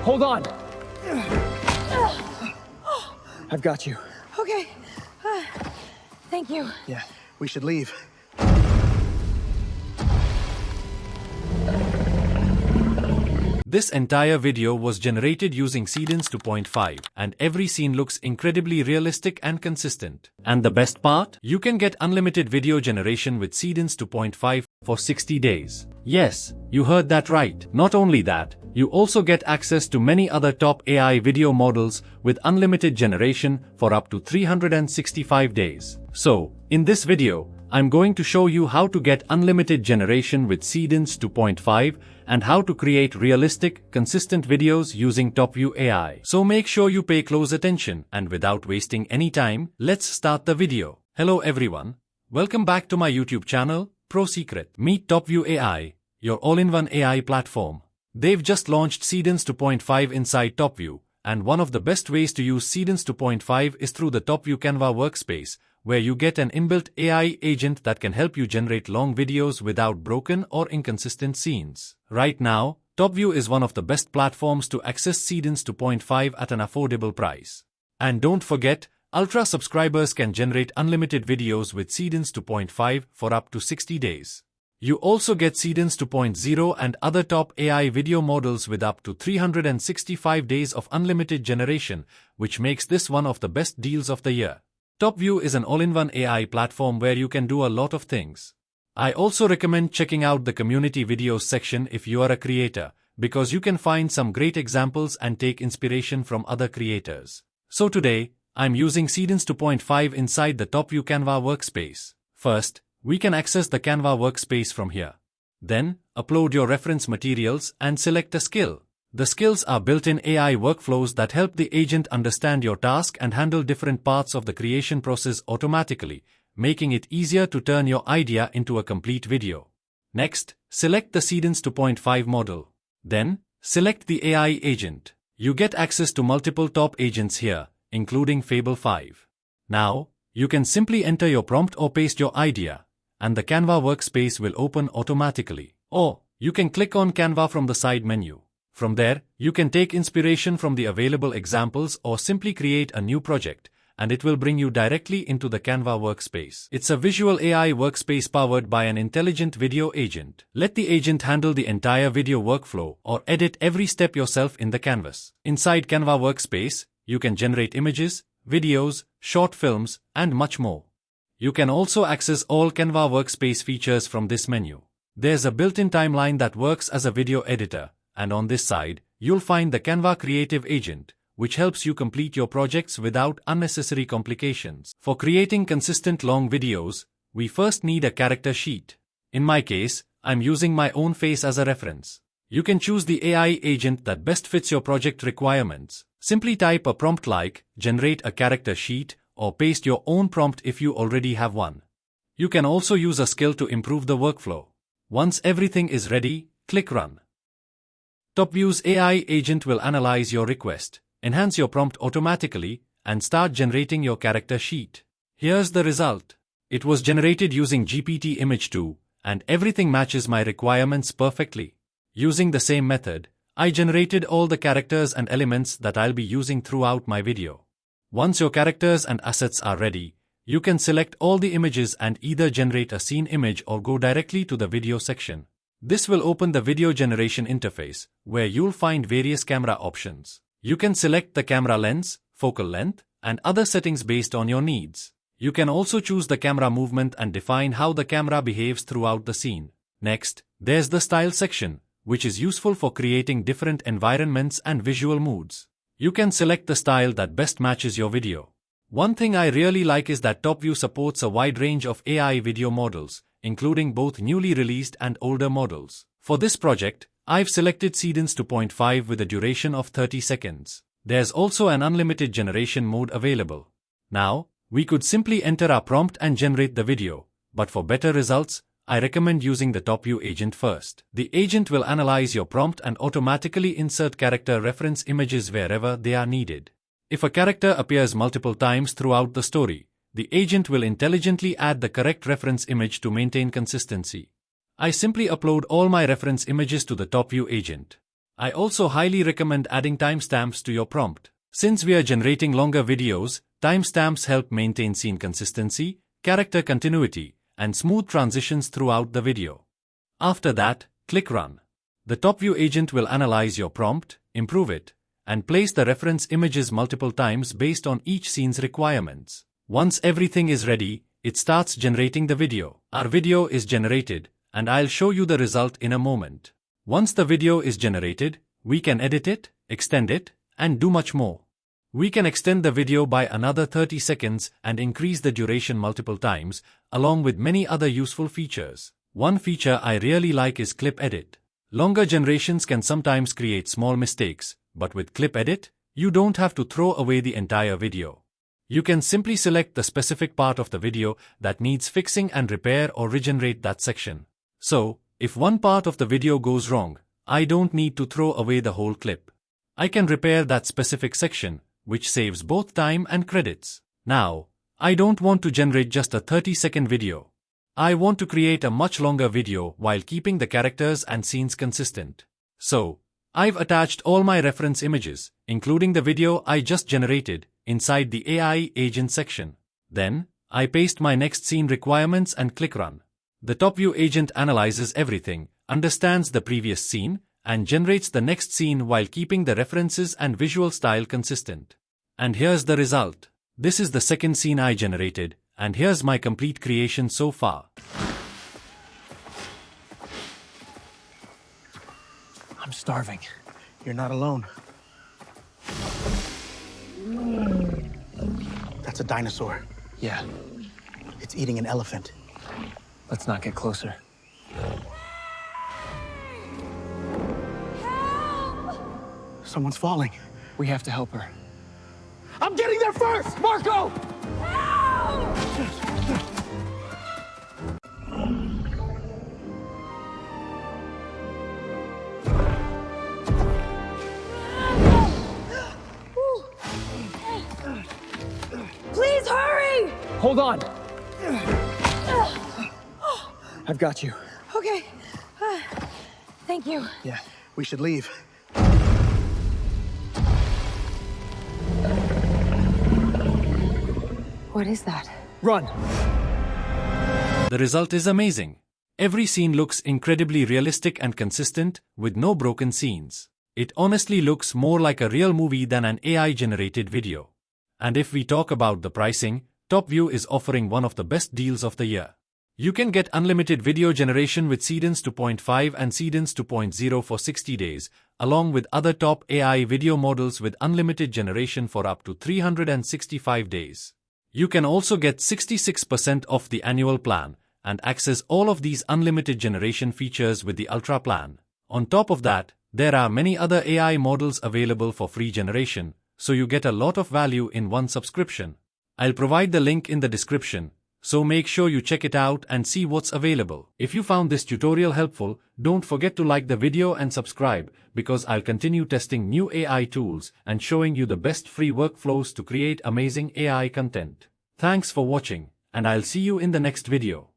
Hold on. I've got you. Okay. Thank you. Yeah, we should leave. This entire video was generated using Seedance 2.5, and every scene looks incredibly realistic and consistent. And the best part? You can get unlimited video generation with Seedance 2.5 for 60 days. Yes, you heard that right. Not only that, you also get access to many other top AI video models with unlimited generation for up to 365 days. So, in this video, I'm going to show you how to get unlimited generation with Seedance 2.5 and how to create realistic, consistent videos using Topview AI. So make sure you pay close attention, and without wasting any time, let's start the video. Hello everyone. Welcome back to my YouTube channel, Pro Secret. Meet Topview AI, your all-in-one AI platform. They've just launched Seedance 2.5 inside Topview, and one of the best ways to use Seedance 2.5 is through the Topview Canva Workspace, where you get an inbuilt AI agent that can help you generate long videos without broken or inconsistent scenes. Right now, Topview is one of the best platforms to access Seedance 2.5 at an affordable price. And don't forget, Ultra subscribers can generate unlimited videos with Seedance 2.5 for up to 60 days. You also get Seedance 2.0 and other top AI video models with up to 365 days of unlimited generation, which makes this one of the best deals of the year. Topview is an all-in-one AI platform where you can do a lot of things. I also recommend checking out the community videos section if you are a creator, because you can find some great examples and take inspiration from other creators. So today, I'm using Seedance 2.5 inside the Topview Canva Workspace. First, we can access the Canva Workspace from here. Then, upload your reference materials and select a skill. The skills are built-in AI workflows that help the agent understand your task and handle different parts of the creation process automatically, making it easier to turn your idea into a complete video. Next, select the Seedance 2.5 model. Then, select the AI agent. You get access to multiple top agents here, including Fable 5. Now, you can simply enter your prompt or paste your idea, and the Canva Workspace will open automatically. Or, you can click on Canva from the side menu. From there, you can take inspiration from the available examples or simply create a new project, and it will bring you directly into the Canva Workspace. It's a visual AI workspace powered by an intelligent video agent. Let the agent handle the entire video workflow or edit every step yourself in the canvas. Inside Canva Workspace, you can generate images, videos, short films, and much more. You can also access all Canva Workspace features from this menu. There's a built-in timeline that works as a video editor. And on this side, you'll find the Canva Creative Agent, which helps you complete your projects without unnecessary complications. For creating consistent long videos, we first need a character sheet. In my case, I'm using my own face as a reference. You can choose the AI agent that best fits your project requirements. Simply type a prompt like, generate a character sheet, or paste your own prompt if you already have one. You can also use a skill to improve the workflow. Once everything is ready, click Run. Topview's AI agent will analyze your request, enhance your prompt automatically, and start generating your character sheet. Here's the result. It was generated using GPT Image 2, and everything matches my requirements perfectly. Using the same method, I generated all the characters and elements that I'll be using throughout my video. Once your characters and assets are ready, you can select all the images and either generate a scene image or go directly to the video section. This will open the video generation interface, where you'll find various camera options. You can select the camera lens, focal length, and other settings based on your needs. You can also choose the camera movement and define how the camera behaves throughout the scene. Next, there's the style section, which is useful for creating different environments and visual moods. You can select the style that best matches your video. One thing I really like is that Topview supports a wide range of AI video models, including both newly released and older models. For this project, I've selected Seedance 2.5 with a duration of 30 seconds. There's also an unlimited generation mode available. Now, we could simply enter our prompt and generate the video, but for better results, I recommend using the Topview agent first. The agent will analyze your prompt and automatically insert character reference images wherever they are needed. If a character appears multiple times throughout the story, the agent will intelligently add the correct reference image to maintain consistency. I simply upload all my reference images to the Topview agent. I also highly recommend adding timestamps to your prompt. Since we are generating longer videos, timestamps help maintain scene consistency, character continuity, and smooth transitions throughout the video. After that, click Run. The Topview agent will analyze your prompt, improve it, and place the reference images multiple times based on each scene's requirements. Once everything is ready, it starts generating the video. Our video is generated, and I'll show you the result in a moment. Once the video is generated, we can edit it, extend it, and do much more. We can extend the video by another 30 seconds and increase the duration multiple times, along with many other useful features. One feature I really like is Clip Edit. Longer generations can sometimes create small mistakes, but with Clip Edit, you don't have to throw away the entire video. You can simply select the specific part of the video that needs fixing and repair or regenerate that section. So, if one part of the video goes wrong, I don't need to throw away the whole clip. I can repair that specific section, which saves both time and credits. Now, I don't want to generate just a 30-second video. I want to create a much longer video while keeping the characters and scenes consistent. So, I've attached all my reference images, including the video I just generated, inside the AI Agent section. Then, I paste my next scene requirements and click Run. The Topview agent analyzes everything, understands the previous scene, and generates the next scene while keeping the references and visual style consistent. And here's the result. This is the second scene I generated, and here's my complete creation so far. I'm starving. You're not alone. That's a dinosaur. Yeah, It's eating an elephant. let's not get closer. Someone's falling. We have to help her. I'm getting there first! Marco! Please hurry! Hold on! I've got you. Okay. Thank you. Yeah, we should leave. What is that? Run! The result is amazing. Every scene looks incredibly realistic and consistent, with no broken scenes. It honestly looks more like a real movie than an AI-generated video. And if we talk about the pricing, Topview is offering one of the best deals of the year. You can get unlimited video generation with Seedance 2.5 and Seedance 2.0 for 60 days, along with other top AI video models with unlimited generation for up to 365 days. You can also get 66% off the annual plan and access all of these unlimited generation features with the Ultra plan. On top of that, there are many other AI models available for free generation, so you get a lot of value in one subscription. I'll provide the link in the description, so make sure you check it out and see what's available. If you found this tutorial helpful, don't forget to like the video and subscribe, because I'll continue testing new AI tools and showing you the best free workflows to create amazing AI content. Thanks for watching, and I'll see you in the next video.